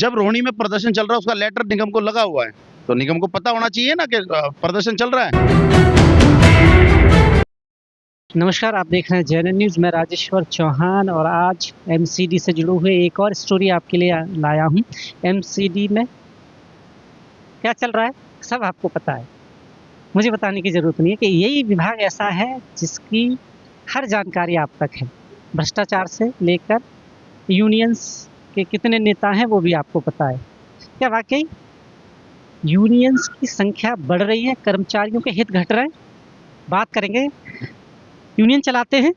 जब रोहिणी में प्रदर्शन चल रहा है, उसका लेटर निगम को लगा हुआ है, तो निगम को पता होना चाहिए ना कि प्रदर्शन चल रहा है। नमस्कार, आप देख रहे हैं जेएनएन न्यूज़। मैं राजेश्वर चौहान और आज एमसीडी से जुड़े हुए एक और स्टोरी आपके लिए लाया हूं। एमसीडी में क्या चल रहा है सब आपको पता है, मुझे बताने की ज़रूरत नहीं है कि यही विभाग ऐसा है जिसकी हर जानकारी आप तक है। भ्रष्टाचार से लेकर यूनियंस के कितने नेता हैं वो भी आपको पता है। क्या वाकई यूनियंस की संख्या बढ़ रही है, कर्मचारियों के हित घट रहे हैं? बात करेंगे। यूनियन चलाते हैं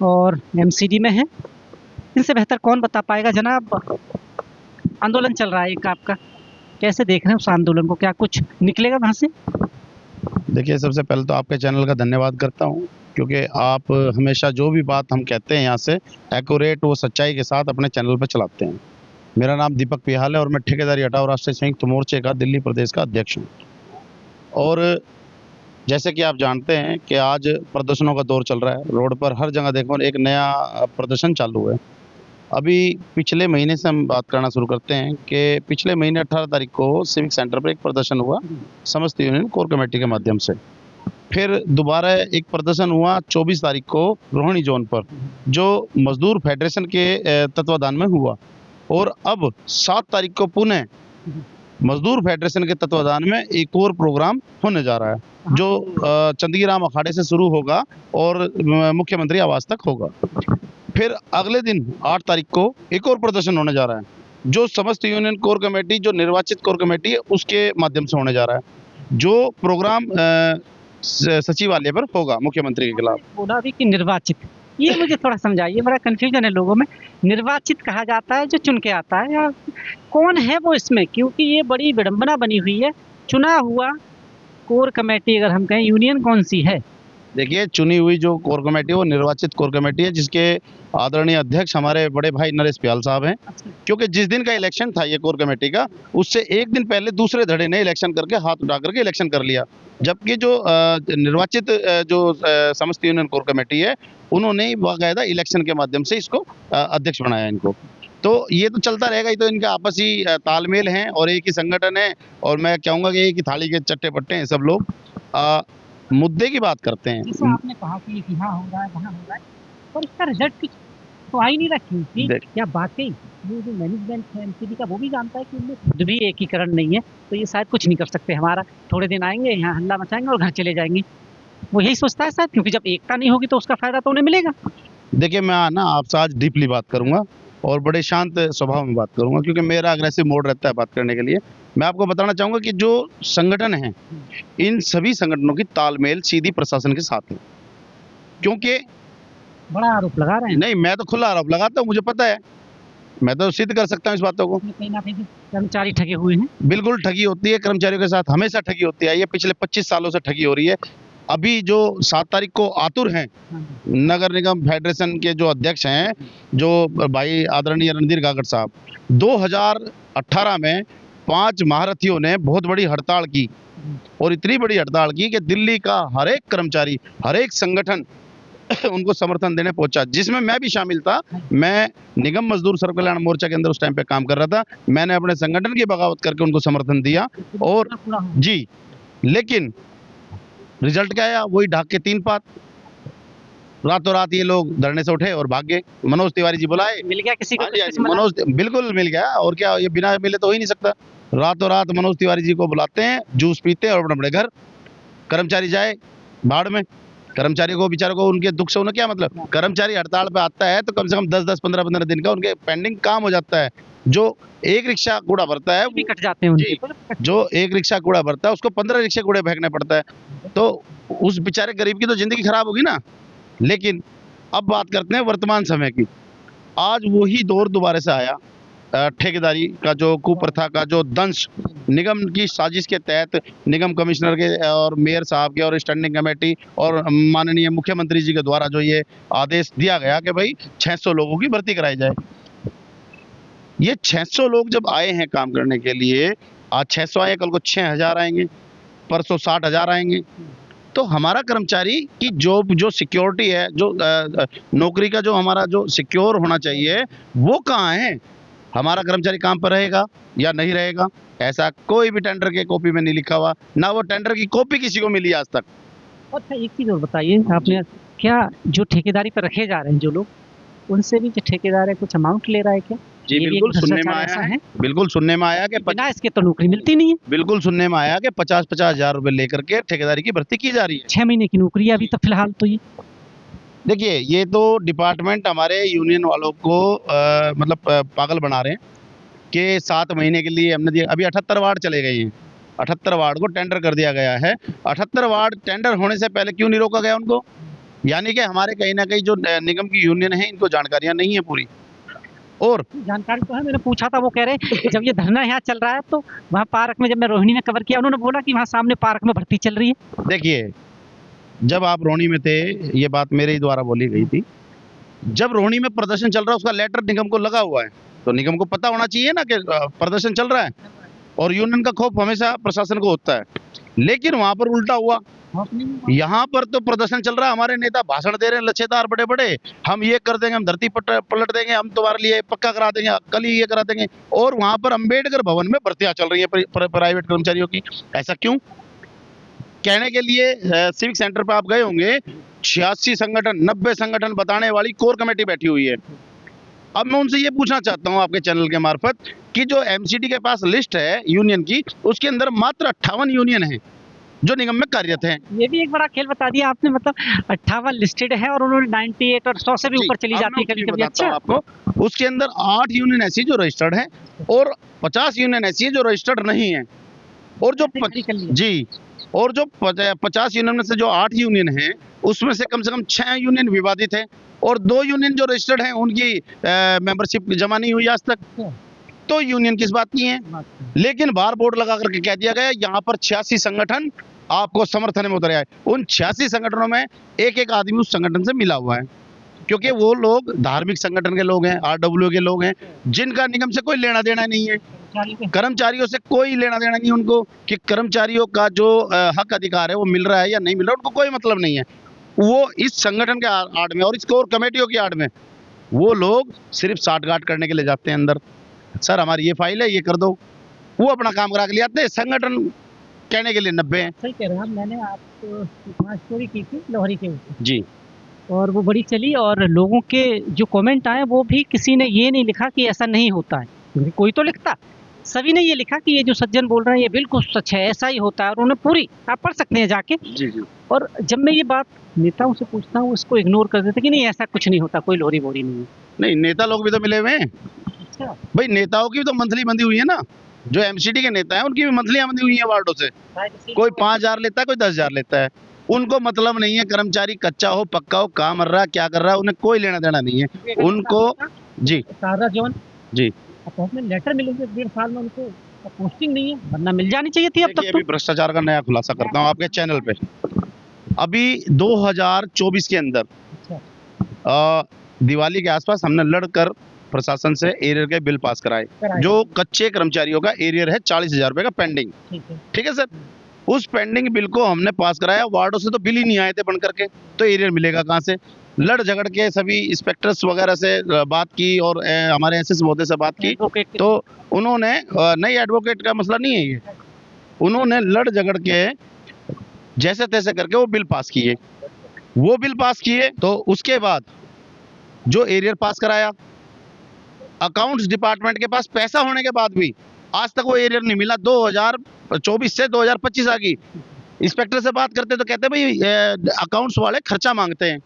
और एमसीडी में हैं, इनसे बेहतर कौन बता पाएगा। जनाब, आंदोलन चल रहा है एक आपका, कैसे देख रहे हैं उस आंदोलन को? क्या कुछ निकलेगा वहाँ से? देखिए, सबसे पहले तो आपके चैनल का धन्यवाद करता हूं, क्योंकि आप हमेशा जो भी बात हम कहते हैं यहाँ से एक्यूरेट वो सच्चाई के साथ अपने चैनल पर चलाते हैं। मेरा नाम दीपक पिहाल है और मैं ठेकेदारी हटाओ राष्ट्रीय संयुक्त मोर्चे का दिल्ली प्रदेश का अध्यक्ष हूँ। और जैसे कि आप जानते हैं कि आज प्रदर्शनों का दौर चल रहा है, रोड पर हर जगह देखो एक नया प्रदर्शन चालू है। अभी पिछले महीने से हम बात करना शुरू करते हैं कि पिछले महीने 18 तारीख को सिविक सेंटर पर एक प्रदर्शन हुआ समस्त यूनियन कोर कमेटी के माध्यम से। फिर दोबारा एक प्रदर्शन हुआ 24 तारीख को रोहिणी जोन पर, जो मजदूर फेडरेशन के तत्वाधान में हुआ। और अब 7 तारीख को पुनः मजदूर फेडरेशन के तत्वाधान में एक और प्रोग्राम होने जा रहा है, जो चंदगीराम अखाड़े से शुरू होगा और मुख्यमंत्री आवास तक होगा। फिर अगले दिन 8 तारीख को एक और प्रदर्शन होने जा रहा है, जो समस्त यूनियन कोर कमेटी, जो निर्वाचित कोर कमेटी है, उसके माध्यम से होने जा रहा है। जो प्रोग्राम सचिवालय पर होगा मुख्यमंत्री के खिलाफ। बोला भी कि निर्वाचित, ये मुझे थोड़ा समझाइए, बड़ा कंफ्यूजन है लोगों में। निर्वाचित कहा जाता है जो चुन के आता है, या कौन है वो इसमें? क्योंकि ये बड़ी विडंबना बनी हुई है। चुना हुआ कोर कमेटी अगर हम कहें, यूनियन कौन सी है? देखिए, चुनी हुई जो कोर कमेटी है वो निर्वाचित कोर कमेटी है, जिसके आदरणीय अध्यक्ष हमारे बड़े भाई नरेश पियाल साहब हैं। क्योंकि जिस दिन का इलेक्शन था ये कोर कमेटी का, उससे एक दिन पहले दूसरे धड़े ने इलेक्शन करके हाथ उठा करके इलेक्शन कर लिया। जबकि जो निर्वाचित जो समस्त यूनियन कोर कमेटी है, उन्होंने बाकायदा इलेक्शन के माध्यम से इसको अध्यक्ष बनाया इनको। तो ये तो चलता रहेगा, ये तो इनका आपसी तालमेल है और एक ही संगठन है। और मैं कहूँगा कि एक ही थाली के चट्टे पट्टे हैं सब लोग। मुद्दे की बात करते हैं। जैसे आपने कहा कि यहाँ हो रहा है, वहाँ हो रहा है, पर इसका रिजल्ट कुछ तो आ ही नहीं रहा। क्या वाकई ये जो मैनेजमेंट है एमसीडी का, वो भी जानता है कि उनमें खुद भी एकीकरण नहीं है, तो ये शायद कुछ नहीं कर सकते। हमारा थोड़े दिन आएंगे, यहाँ हल्ला मचाएंगे और घर चले जाएंगे। वो यही सोचता है शायद, क्योंकि जब एकता नहीं होगी तो उसका फायदा तो उन्हें मिलेगा। देखिए, मैं ना आपसे आज डीपली बात करूंगा और बड़े शांत स्वभाव में बात करूंगा, क्योंकि मेरा अग्रेसिव मोड रहता है बात करने के लिए। मैं आपको बताना चाहूंगा कि जो संगठन है, इन सभी संगठनों की तालमेल सीधी प्रशासन के साथ है। क्योंकि बड़ा आरोप लगा रहे हैं। नहीं, मैं तो खुला आरोप लगाता हूँ, मुझे पता है, मैं तो सिद्ध कर सकता हूँ इस बातों को। कहीं ना कहीं कर्मचारी ठगे हुए हैं। बिल्कुल ठगी होती है, कर्मचारियों के साथ हमेशा ठगी होती है। ये पिछले 25 सालों से ठगी हो रही है। अभी जो 7 तारीख को आतुर हैं नगर निगम फेडरेशन के जो अध्यक्ष हैं, जो भाई आदरणीय रणधीर गागड़ साहब, 2018 में 5 महारथियों ने बहुत बड़ी हड़ताल की, और इतनी बड़ी हड़ताल की कि दिल्ली का हर एक कर्मचारी, हर एक संगठन उनको समर्थन देने पहुंचा, जिसमें मैं भी शामिल था। मैं निगम मजदूर सर्व कल्याण मोर्चा के अंदर उस टाइम पे काम कर रहा था। मैंने अपने संगठन की बगावत करके उनको समर्थन दिया। और जी, लेकिन रिजल्ट क्या आया? वही ढाक के 3 पात। रातों रात ये लोग धरने से उठे और भाग गए। मनोज तिवारी जी बुलाए, मिल गया किसी को? मनोज बिल्कुल मिल गया, और क्या, ये बिना मिले तो हो ही नहीं सकता। रातों रात मनोज तिवारी जी को बुलाते हैं, जूस पीते हैं और अपने अपने घर। कर्मचारी जाए भाड़ में। कर्मचारी को, बेचारे को, उनके दुख से उन्हें क्या मतलब? कर्मचारी हड़ताल पे आता है तो कम से कम 10-10, 15-15 दिन का उनके पेंडिंग काम हो जाता है। जो एक रिक्शा कूड़ा भरता है, भी कट जाते हैं उनके। जो एक रिक्शा कूड़ा भरता है उसको 15 रिक्शे कूड़े फेंकने पड़ता है। तो उस बेचारे गरीब की तो जिंदगी खराब होगी ना। लेकिन अब बात करते हैं वर्तमान समय की। आज वही दौर दोबारा से आया। ठेकेदारी का जो कुप्रथा का जो दंश निगम की साजिश के तहत निगम कमिश्नर के और मेयर साहब के और स्टैंडिंग कमेटी और माननीय मुख्यमंत्री जी के द्वारा जो ये आदेश दिया गया कि भाई 600 लोगों की भर्ती कराई जाए। ये 600 लोग जब आए हैं काम करने के लिए, आज 600 आए, कल को 6000 आएंगे, परसों 60,000 आएंगे। तो हमारा कर्मचारी की जो सिक्योरिटी है, जो नौकरी का जो हमारा जो सिक्योर होना चाहिए, वो कहाँ है? हमारा कर्मचारी काम पर रहेगा या नहीं रहेगा, ऐसा कोई भी टेंडर के कॉपी में नहीं लिखा हुआ, ना वो टेंडर की कॉपी किसी को मिली आज तक। अच्छा, एक चीज़ और बताइए, आपने क्या जो ठेकेदारी पर रखे जा रहे हैं जो लोग, उनसे भी जो ठेकेदार है कुछ अमाउंट ले रहा है क्या? जी ये भी एक बिल्कुल सुनने में भ्रष्टाचार आया ऐसा है, बिल्कुल सुनने में आया कि बिना इसके तो नौकरी मिलती नहीं है। बिल्कुल सुनने में आया कि 50-50 हजार रुपए लेकर के ठेकेदारी की भर्ती की जा रही है। 6 महीने की नौकरी है अभी तो फिलहाल तो ये। देखिए ये तो डिपार्टमेंट हमारे यूनियन वालों को पागल बना रहे हैं कि 7 महीने के लिए हमने दिया। अभी 78 वार्ड चले गए हैं, 78 वार्ड को टेंडर कर दिया गया है। 78 वार्ड टेंडर होने से पहले क्यों नहीं रोका गया उनको? यानी कि हमारे कहीं ना कहीं जो निगम की यूनियन है इनको जानकारियां नहीं है पूरी। और जानकारी तो है, मैंने पूछा था, वो कह रहे जब ये धरना यहाँ चल रहा है तो वहाँ पार्क में, जब मैं रोहिणी में कवर किया, उन्होंने बोला कि वहाँ सामने पार्क में भर्ती चल रही है। देखिए जब आप रोहिणी में थे, ये बात मेरे ही द्वारा बोली गई थी, जब रोहिणी में प्रदर्शन चल रहा है उसका लेटर निगम को लगा हुआ है, तो निगम को पता होना चाहिए ना कि प्रदर्शन चल रहा है, और यूनियन का खौफ हमेशा प्रशासन को होता है। लेकिन वहां पर उल्टा हुआ, यहाँ पर तो प्रदर्शन चल रहा है, हमारे नेता भाषण दे रहे हैं लच्छेदार बड़े बड़े, हम ये कर देंगे, हम धरती पलट देंगे, हम तुम्हारे लिए पक्का करा देंगे, कल ही ये करा देंगे, और वहां पर अंबेडकर भवन में भर्तियां चल रही है प्राइवेट कर्मचारियों की। ऐसा क्यों? कहने के लिए सिविक सेंटर पे आप गए होंगे, 86 संगठन 90 संगठन बताने वाली कोर कमेटी बैठी हुई है। अब मैं उनसे ये पूछना चाहता हूं आपके चैनल के मार्फत कि जो एमसीडी के पास लिस्ट है यूनियन की, उसके अंदर मात्र 58 यूनियन है जो निगम में कार्यरत हैं। ये भी एक बड़ा खेल बता दिया आपने, मतलब 58 लिस्टेड है और उन्होंने 98 और 100 से भी ऊपर चली जाती है कभी-कभी। अच्छा, आपको उसके अंदर 8 यूनियन ऐसी जो रजिस्टर्ड है और 50 यूनियन ऐसी है जो रजिस्टर्ड नहीं है, और जो जी और जो 50 यूनियन में से जो 8 यूनियन है उसमें से कम 6 यूनियन विवादित है, और 2 यूनियन जो रजिस्टर्ड हैं उनकी मेंबरशिप जमा नहीं हुई आज तक। तो यूनियन किस बात की है? लेकिन बार बोर्ड लगा करके कह दिया गया यहाँ पर 86 संगठन आपको समर्थन में उतर आए। उन 86 संगठनों में एक आदमी उस संगठन से मिला हुआ है, क्योंकि वो लोग धार्मिक संगठन के लोग हैं, आरडब्ल्यू के लोग हैं, जिनका निगम से कोई लेना देना नहीं है, कर्मचारियों से कोई लेना देना नहीं उनको, कि कर्मचारियों का जो हक अधिकार है वो मिल रहा है या नहीं मिल रहा, उनको कोई मतलब नहीं है। वो इस संगठन के आड़ में और इस कोर कमेटियों की आड़ में वो लोग सिर्फ साठगांठ करने के लिए जाते हैं अंदर, सर हमारी ये फाइल है, ये कर दो, वो अपना काम करा के ले आते हैं। संगठन कहने के लिए 90 हैं। सही कह रहे हैं आप। मैंने आपको स्टोरी की थी लोहरी के ऊपर जी, और वो बड़ी चली, और लोगों के जो कमेंट आए वो भी किसी ने ये नहीं लिखा कि ऐसा नहीं होता है, क्योंकि कोई तो लिखता, सभी ने ये लिखा कि ये जो सज्जन बोल रहे हैं ये बिल्कुल सच है, ऐसा ही होता है, और उन्होंने पूरी, आप पढ़ सकते हैं जाके। जी। और जब मैं ये बात नेताओं से पूछता हूँ उसको इग्नोर कर देते कि नहीं ऐसा कुछ नहीं होता, कोई लोहरी बोरी नहीं है। नहीं, नेता लोग भी तो मिले हुए हैं। अच्छा भाई, नेताओं की भी तो मंथली बंधी हुई है ना, जो एमसीडी के नेता हैं उनकी भी मंथलियां बंधी हुई है वार्डों से, कोई 5,000 लेता है, कोई 10,000 लेता है। उनको मतलब नहीं है कर्मचारी कच्चा हो पक्का हो, कहाँ मर रहा है क्या कर रहा है, उन्हें कोई लेना देना नहीं है उनको। जी सारा जॉन जी, अपने लेटर मिलेंगे 1.5 साल में, उनको पोस्टिंग नहीं है, वरना मिल जानी चाहिए थी अब तक। अभी भ्रष्टाचार का नया खुलासा करता हूँ आपके चैनल पे। अभी 2024 के अंदर दिवाली के आसपास हमने लड़कर प्रशासन से एरियर के बिल पास कराए, जो कच्चे कर्मचारियों का एरियर है 40,000 रुपए का पेंडिंग। ठीक है सर, उस पेंडिंग बिल को हमने पास कराया, वार्डों से तो बिल ही नहीं आए थे बन करके, तो एरियर मिलेगा कहाँ से? लड़ झगड़ के सभी इंस्पेक्टर्स वगैरह से बात की और हमारे एसएस महोदय से बात की, तो उन्होंने नहीं, एडवोकेट का मसला नहीं है ये, उन्होंने लड़ झगड़ के जैसे तैसे करके वो बिल पास किए। वो बिल पास किए तो उसके बाद जो एरियर पास कराया, अकाउंट्स डिपार्टमेंट के पास पैसा होने के बाद भी आज तक वो एरियर नहीं मिला। 2024 से 2025 आ गई। इंस्पेक्टर से बात करते तो कहते भाई अकाउंट्स वाले खर्चा मांगते हैं।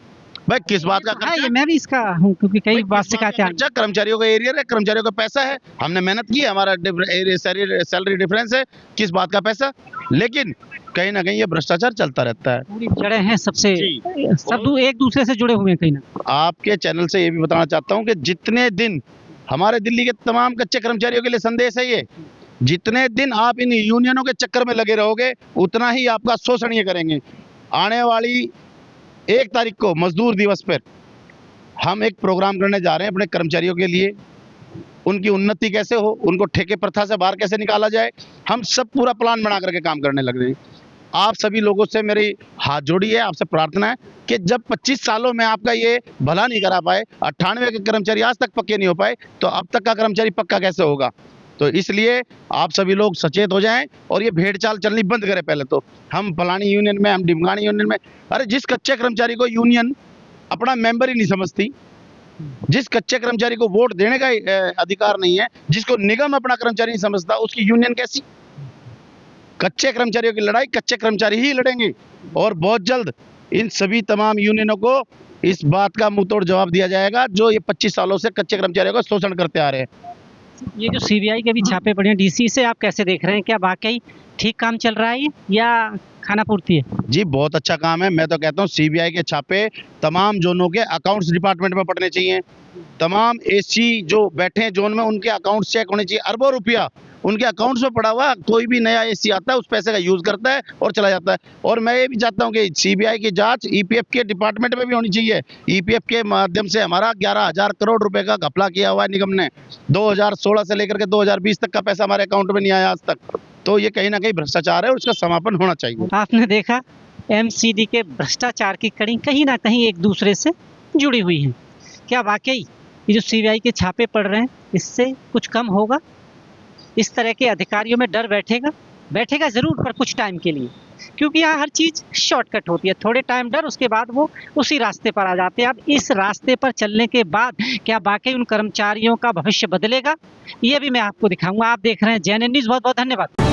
भाई किस बात का खर्चा? ये मैं भी इसका हूँ, क्योंकि कई बात से खर्चा, कर्मचारियों का एरियर है, कर्मचारियों का पैसा है, हमने मेहनत की, हमारा सैलरी डिफरेंस है, किस बात का पैसा? लेकिन कहीं ना कहीं ये भ्रष्टाचार चलता रहता है। पूरी जड़ें हैं सबसे, सब एक दूसरे से जुड़े हुए हैं कहीं ना। आपके चैनल से ये भी बताना चाहता हूँ कि जितने दिन हमारे दिल्ली के तमाम कच्चे कर्मचारियों के लिए संदेश है ये, जितने दिन आप इन यूनियनों के चक्कर में लगे रहोगे उतना ही आपका शोषण ये करेंगे। आने वाली 1 तारीख को मजदूर दिवस पर हम एक प्रोग्राम करने जा रहे हैं अपने कर्मचारियों के लिए, उनकी उन्नति कैसे हो, उनको ठेके प्रथा से बाहर कैसे निकाला जाए, हम सब पूरा प्लान बना करके काम करने लग रहे हैं। आप सभी लोगों से मेरी हाथ जोड़ी है, आपसे प्रार्थना है कि जब 25 सालों में आपका ये भला नहीं करा पाए, 98 के कर्मचारी आज तक पक्के नहीं हो पाए, तो अब तक का कर्मचारी पक्का कैसे होगा। तो इसलिए आप सभी लोग सचेत हो जाएं और ये भेड़ चाल चलनी बंद करें। पहले तो हम फलानी यूनियन में, हम ढिमकानी यूनियन में, अरे जिस कच्चे कर्मचारी को यूनियन अपना मेंबर ही नहीं समझती, जिस कच्चे कर्मचारी को वोट देने का अधिकार नहीं है, जिसको निगम अपना कर्मचारी नहीं समझता, उसकी यूनियन कैसी। कच्चे कर्मचारियों की लड़ाई कच्चे कर्मचारी ही लड़ेंगे और बहुत जल्द इन सभी तमाम यूनियनों को इस बात का मुंह तोड़ जवाब दिया जाएगा जो ये 25 सालों से कच्चे कर्मचारियों का शोषण करते आ रहे हैं। ये जो सीबीआई के भी छापे पड़े हैं डीसी से, आप कैसे देख रहे हैं? क्या वाकई ठीक काम चल रहा है या खाना पूर्ति है? जी बहुत अच्छा काम है। मैं तो कहता हूँ सीबीआई के छापे तमाम जोनों के अकाउंट्स डिपार्टमेंट में पड़ने चाहिए। तमाम एसी जो बैठे हैं जोन में उनके अकाउंट्स चेक होने चाहिए। अरबों रुपया उनके अकाउंट्स में पड़ा हुआ, कोई भी नया एसी आता है उस पैसे का यूज करता है और चला जाता है। और मैं ये भी चाहता हूँ कि सीबीआई की जांच ईपीएफ के डिपार्टमेंट में भी होनी चाहिए। ईपीएफ के माध्यम से हमारा 11,000 करोड़ रुपए का घपला किया हुआ है निगम ने। 2016 से लेकर के 2020 तक का पैसा हमारे अकाउंट में नहीं आया आज तक। तो ये कहीं ना कहीं भ्रष्टाचार है और उसका समापन होना चाहिए। आपने देखा एमसीडी के भ्रष्टाचार की कड़ी कहीं ना कहीं एक दूसरे से जुड़ी हुई है। क्या वाकई ये जो सीबीआई के छापे पड़ रहे हैं इससे कुछ कम होगा? इस तरह के अधिकारियों में डर बैठेगा जरूर, पर कुछ टाइम के लिए, क्योंकि यहाँ हर चीज शॉर्टकट होती है। थोड़े टाइम डर, उसके बाद वो उसी रास्ते पर आ जाते हैं। अब इस रास्ते पर चलने के बाद क्या वाकई उन कर्मचारियों का भविष्य बदलेगा, ये भी मैं आपको दिखाऊंगा। आप देख रहे हैं JNN न्यूज़। बहुत बहुत धन्यवाद।